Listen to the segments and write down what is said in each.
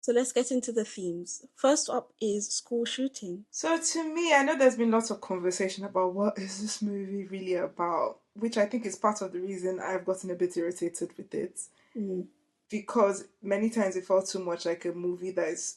So let's get into the themes. First up is school shooting. So to me, I know there's been lots of conversation about what is this movie really about, which I think is part of the reason I've gotten a bit irritated with it. Mm. Because many times it felt too much like a movie that is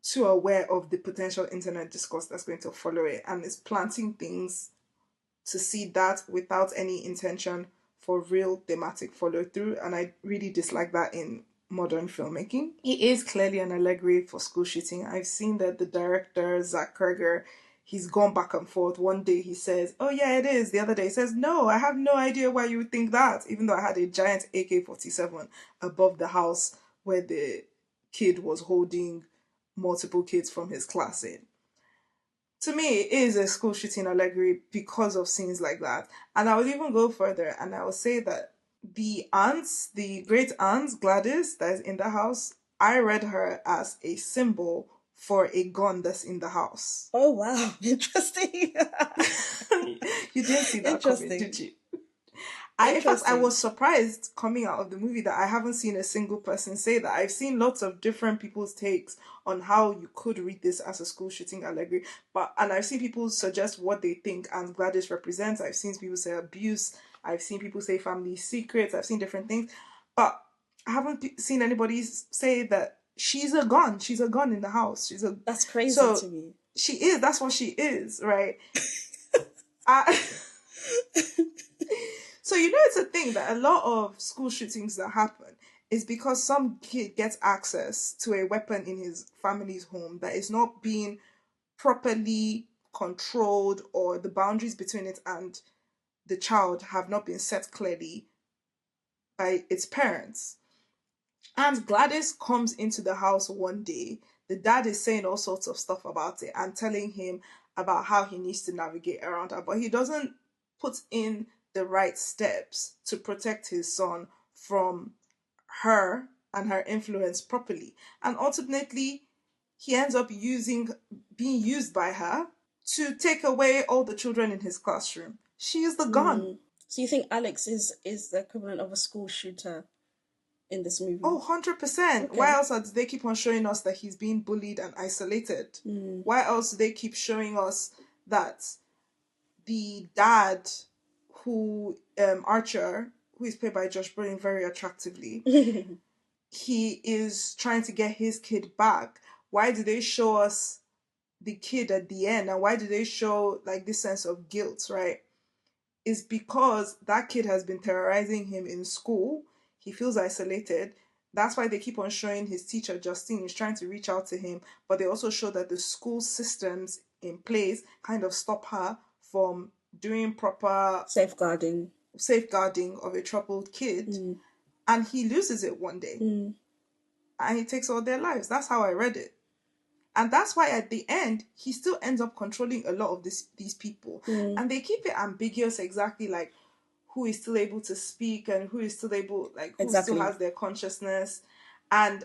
too aware of the potential internet discourse that's going to follow it and is planting things to see that without any intention for real thematic follow through. And I really dislike that in modern filmmaking. It is clearly an allegory for school shooting. I've seen that the director, Zach Kreger, he's gone back and forth. One day he says, "Oh, yeah, it is." The other day he says, "No, I have no idea why you would think that," even though I had a giant AK-47 above the house where the kid was holding multiple kids from his class in. To me, it is a school shooting allegory because of scenes like that. And I would even go further and I would say that the aunts, the great aunt Gladys that is in the house, I read her as a symbol for a gun that's in the house. Oh wow, interesting. You didn't see that coming, Interesting. did you? In fact, I Interesting. was surprised coming out of the movie that I haven't seen a single person say that. I've seen lots of different people's takes on how you could read this as a school shooting allegory, and I've seen people suggest what they think Aunt Gladys represents. I've seen people say abuse. I've seen people say family secrets. I've seen different things, but I haven't seen anybody say that she's a gun. She's a gun in the house. That's crazy So to me. she is. That's what she is, right? I, So you know it's a thing that a lot of school shootings that happen is because some kid gets access to a weapon in his family's home that is not being properly controlled, or the boundaries between it and the child have not been set clearly by its parents. And Gladys comes into the house one day. The dad is saying all sorts of stuff about it and telling him about how he needs to navigate around her, but he doesn't put in the right steps to protect his son from her and her influence properly. And ultimately, he ends up being used by her to take away all the children in his classroom. She is the gun. Mm. So you think Alex is the equivalent of a school shooter in this Oh, movie? 100%. Why Okay. else do they keep on showing us that he's being bullied and isolated? Mm. Why else do they keep showing us that the dad, who, Archer, who is played by Josh Brolin very attractively, he is trying to get his kid back? Why do they show us the kid at the end? And why do they show like this sense of guilt, right? Is because that kid has been terrorizing him in school. He feels isolated. That's why they keep on showing his teacher, Justine, is trying to reach out to him. But they also show that the school systems in place kind of stop her from doing proper Safeguarding. safeguarding of a troubled kid. Mm. And he loses it one day. Mm. And he takes all their lives. That's how I read it. And that's why at the end he still ends up controlling a lot of these people. Mm. And they keep it ambiguous, exactly like who is still able to speak and who still Exactly. has their consciousness. And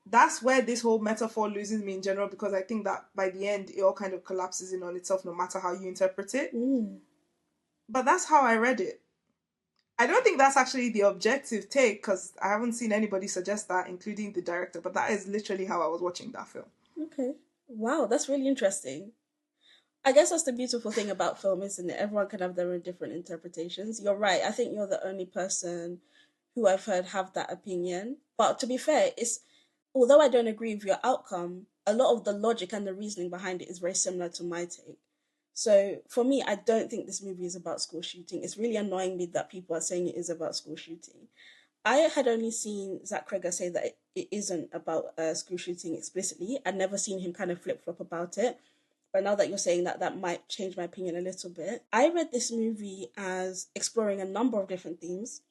that's where this whole metaphor loses me in general, because I think that by the end it all kind of collapses in on itself no matter how you interpret it. Mm. But that's how I read it. I don't think that's actually the objective take, because I haven't seen anybody suggest that, including the director, but that is literally how I was watching that film. Okay. Wow, that's really interesting. I guess that's the beautiful thing about film, isn't it? Everyone can have their own different interpretations. You're right. I think you're the only person who I've heard have that opinion. But to be fair, it's although I don't agree with your outcome, a lot of the logic and the reasoning behind it is very similar to my take. So for me, I don't think this movie is about school shooting. It's really annoying me that people are saying it is about school shooting. I had only seen Zach Kreger say that it isn't about school shooting explicitly. I'd never seen him kind of flip flop about it. But now that you're saying that, that might change my opinion a little bit. I read this movie as exploring a number of different themes.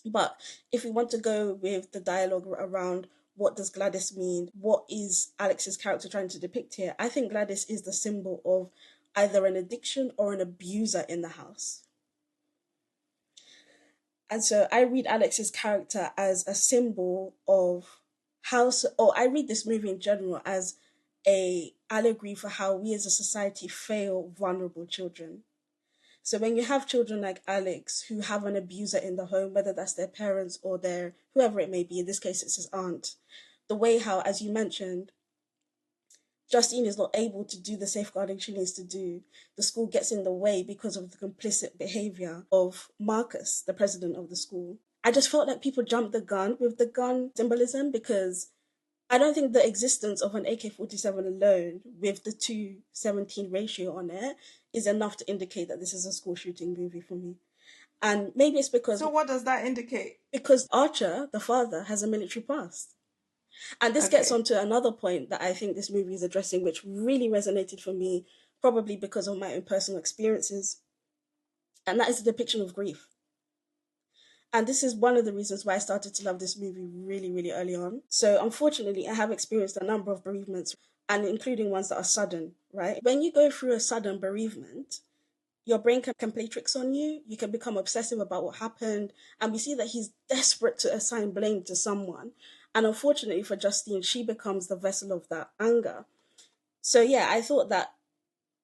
But if we want to go with the dialogue around what does Gladys mean, what is Alex's character trying to depict here, I think Gladys is the symbol of either an addiction or an abuser in the house. And so I read Alex's character as a symbol of how, or I read this movie in general as a allegory for how we as a society fail vulnerable children. So when you have children like Alex who have an abuser in the home, whether that's their parents or their whoever it may be, in this case it's his aunt, the way how, as you mentioned, Justine is not able to do the safeguarding she needs to do. The school gets in the way because of the complicit behavior of Marcus, the president of the school. I just felt like people jumped the gun with the gun symbolism, because I don't think the existence of an AK-47 alone with the 2:17 ratio on it is enough to indicate that this is a school shooting movie for me. And maybe it's So what does that indicate? because Archer, the father, has a military past. And this gets Okay. on to another point that I think this movie is addressing, which really resonated for me, probably because of my own personal experiences, and that is the depiction of grief. And this is one of the reasons why I started to love this movie really, really early on. So, unfortunately, I have experienced a number of bereavements, and including ones that are sudden, right? When you go through a sudden bereavement, your brain can play tricks on you. You can become obsessive about what happened. And we see that he's desperate to assign blame to someone. And unfortunately for Justine, she becomes the vessel of that anger. So, yeah, I thought that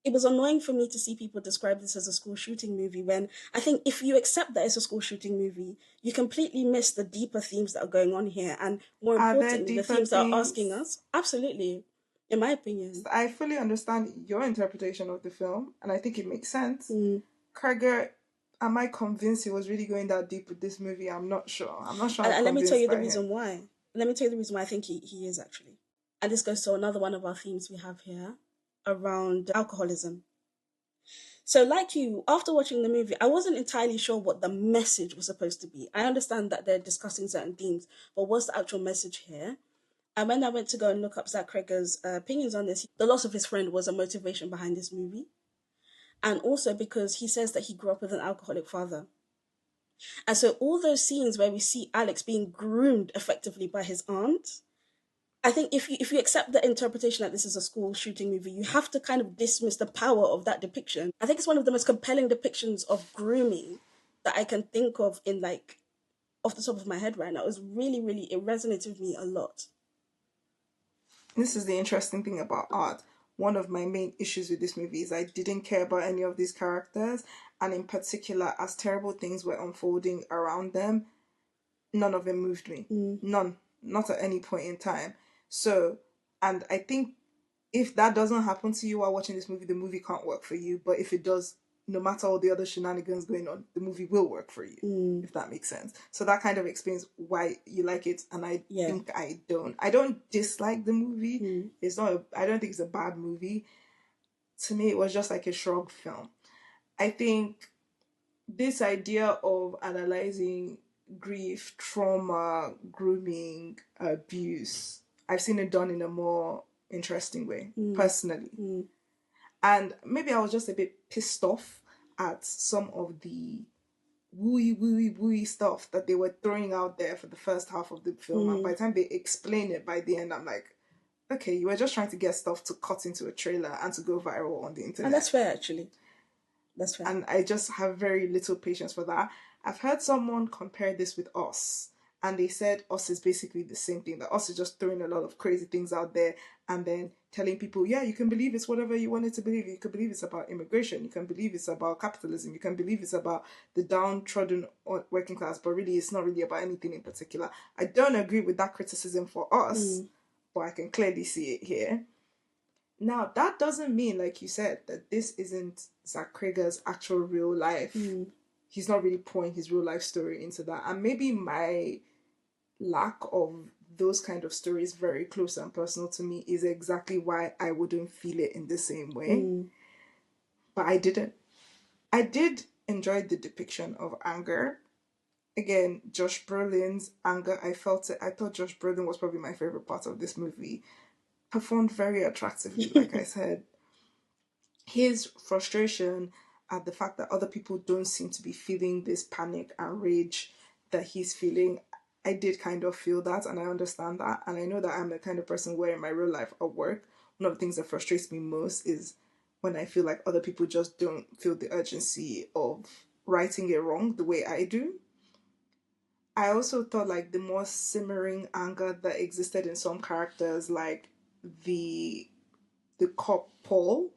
it was annoying for me to see people describe this as a school shooting movie, when I think if you accept that it's a school shooting movie, you completely miss the deeper themes that are going on here. And more Are there importantly, the deeper themes that are asking themes? us. Absolutely, in my opinion. I fully understand your interpretation of the film, and I think it makes sense. Mm. Krieger, am I convinced he was really going that deep with this movie? I'm not sure. I'm not sure I'm And let me tell convinced you the by him. reason why. Let me tell you the reason why I think he is actually. And this goes to another one of our themes we have here around alcoholism. So, like you, after watching the movie, I wasn't entirely sure what the message was supposed to be. I understand that they're discussing certain themes, but what's the actual message here? And when I went to go and look up Zach Kreger's opinions on this, the loss of his friend was a motivation behind this movie. And also because he says that he grew up with an alcoholic father. And so all those scenes where we see Alex being groomed effectively by his aunt, I think if you accept the interpretation that this is a school shooting movie, you have to kind of dismiss the power of that depiction. I think it's one of the most compelling depictions of grooming that I can think of in, like, off the top of my head right now. It was really, really, it resonated with me a lot. This is the interesting thing about art. One of my main issues with this movie is I didn't care about any of these characters, and in particular, as terrible things were unfolding around them, none of them moved me. Mm. None. Not at any point in time. So, and I think if that doesn't happen to you while watching this movie, the movie can't work for you. But if it does, no matter all the other shenanigans going on, the movie will work for you, Mm. if that makes sense. So that kind of explains why you like it, and I Yeah. think I don't. I don't dislike the movie. Mm. It's not. I don't think it's a bad movie. To me, it was just like a shrug film. I think this idea of analyzing grief, trauma, grooming, abuse, I've seen it done in a more interesting way, Mm. personally. Mm. And maybe I was just a bit pissed off at some of the wooey stuff that they were throwing out there for the first half of the film. And by Mm. the time they explain it by the end, I'm like, okay, you were just trying to get stuff to cut into a trailer and to go viral on the And that's internet. fair, actually. That's fair. And I just have very little patience for that. I've heard someone compare this with Us, and they said Us is basically the same thing. That Us is just throwing a lot of crazy things out there and then telling people, yeah, you can believe it's whatever you want it to believe. You can believe it's about immigration. You can believe it's about capitalism. You can believe it's about the downtrodden working class, but really it's not really about anything in particular. I don't agree with that criticism for Us, Mm. but I can clearly see it here. Now, that doesn't mean, like you said, that this isn't Zach Krager's actual real life. Mm. He's not really pouring his real life story into that. And maybe my lack of those kind of stories very close and personal to me is exactly why I wouldn't feel it in the same way. Mm. But I didn't. I did enjoy the depiction of anger. Again, Josh Brolin's anger, I felt it. I thought Josh Brolin was probably my favorite part of this movie. Performed very attractively, like I said. His frustration at the fact that other people don't seem to be feeling this panic and rage that he's feeling, I did kind of feel that, and I understand that. And I know that I'm the kind of person where in my real life at work, one of the things that frustrates me most is when I feel like other people just don't feel the urgency of righting it wrong the way I do. I also thought like the more simmering anger that existed in some characters, like the the cop Paul,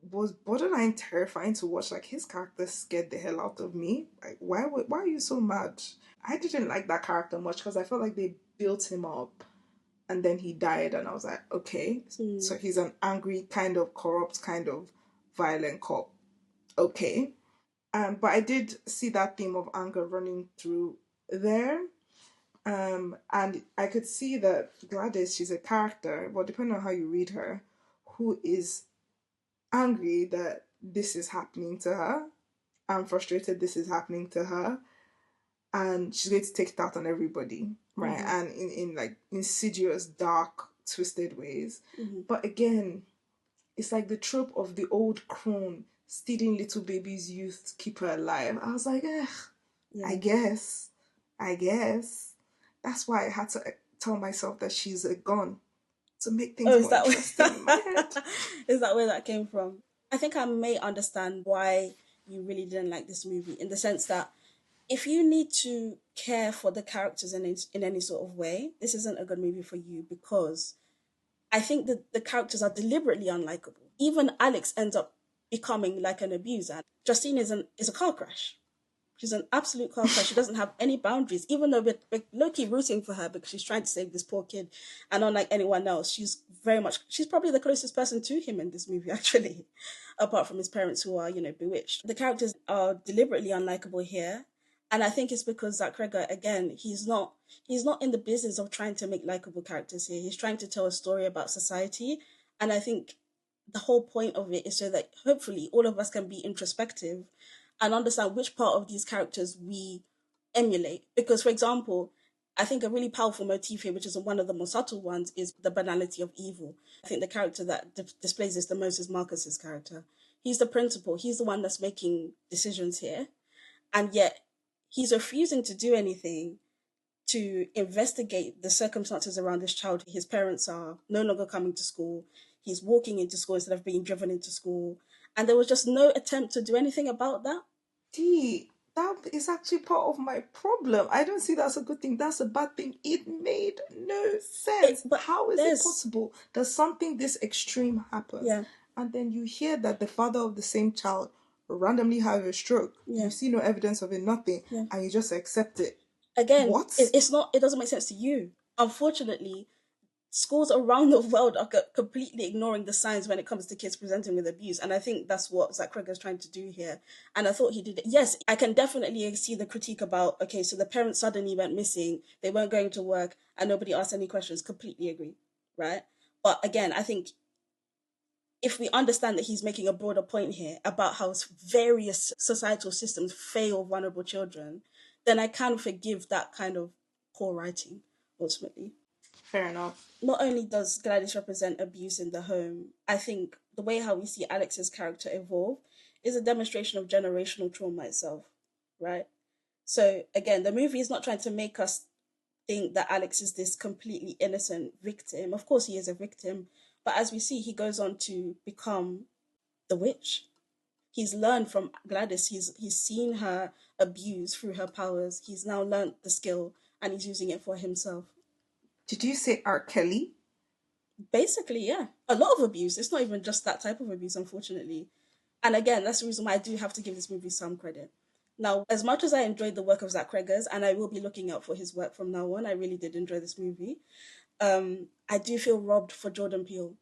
was borderline terrifying to watch. Like his character scared the hell out of me. Like why are you so mad? I didn't like that character much because I felt like they built him up and then he died, and I was like, okay, Mm. so he's an angry, kind of corrupt, kind of violent cop. Okay. But I did see that theme of anger running through there. And I could see that Gladys, she's a character, well, depending on how you read her, who is angry that this is happening to her. I'm frustrated this is happening to her. And she's going to take it out on everybody, right? Mm-hmm. And in like insidious, dark, twisted ways. Mm-hmm. But again, it's like the trope of the old crone stealing little baby's youth to keep her alive. I was like, I Yeah. guess. I guess. That's why I had to tell myself that she's a gun to make Oh, things is more that interesting in my head. is that where that came from? I think I may understand why you really didn't like this movie, in the sense that if you need to care for the characters in any sort of way, this isn't a good movie for you, because I think that the characters are deliberately unlikable. Even Alex ends up becoming like an abuser. Justine is a car crash. She's an absolute car crash. She doesn't have any boundaries, even though we're low-key rooting for her because she's trying to save this poor kid. And unlike anyone else, she's probably the closest person to him in this movie, actually, apart from his parents who are, bewitched. The characters are deliberately unlikable here. And I think it's because Zach Cregger, again, he's not in the business of trying to make likable characters here. He's trying to tell a story about society. And I think the whole point of it is so that hopefully all of us can be introspective and understand which part of these characters we emulate. Because, for example, I think a really powerful motif here, which is one of the more subtle ones, is the banality of evil. I think the character that displays this the most is Marcus's character. He's the principal. He's the one that's making decisions here, and yet he's refusing to do anything to investigate the circumstances around this child. His parents are no longer coming to school. He's walking into school instead of being driven into school. And there was just no attempt to do anything about that. D, that is actually part of my problem. I don't see that as a good thing. That's a bad thing. It made no sense. But How is it there's, possible that something this extreme happens, yeah, and then you hear that the father of the same child randomly have a stroke? yeah, You see no evidence of it, nothing, yeah. and you just accept it. Again, What? it doesn't make sense to you. Unfortunately, schools around the world are completely ignoring the signs when it comes to kids presenting with abuse. And I think that's what Zach Cregger is trying to do here. And I thought he did it. Yes, I can definitely see the critique about, okay, so the parents suddenly went missing, they weren't going to work, and nobody asked any questions. Completely agree, right? But again, I think if we understand that he's making a broader point here about how various societal systems fail vulnerable children, then I can forgive that kind of poor writing, ultimately. Fair enough. Not only does Gladys represent abuse in the home, I think the way how we see Alex's character evolve is a demonstration of generational trauma itself, right? So again, the movie is not trying to make us think that Alex is this completely innocent victim. Of course, he is a victim, but as we see, he goes on to become the witch. He's learned from Gladys. He's seen her abuse through her powers. He's now learned the skill and he's using it for himself. Did you say R. Kelly? Basically, yeah. A lot of abuse. It's not even just that type of abuse, unfortunately. And again, that's the reason why I do have to give this movie some credit. Now, as much as I enjoyed the work of Zach Cregger's, and I will be looking out for his work from now on, I really did enjoy this movie. I do feel robbed for Jordan Peele.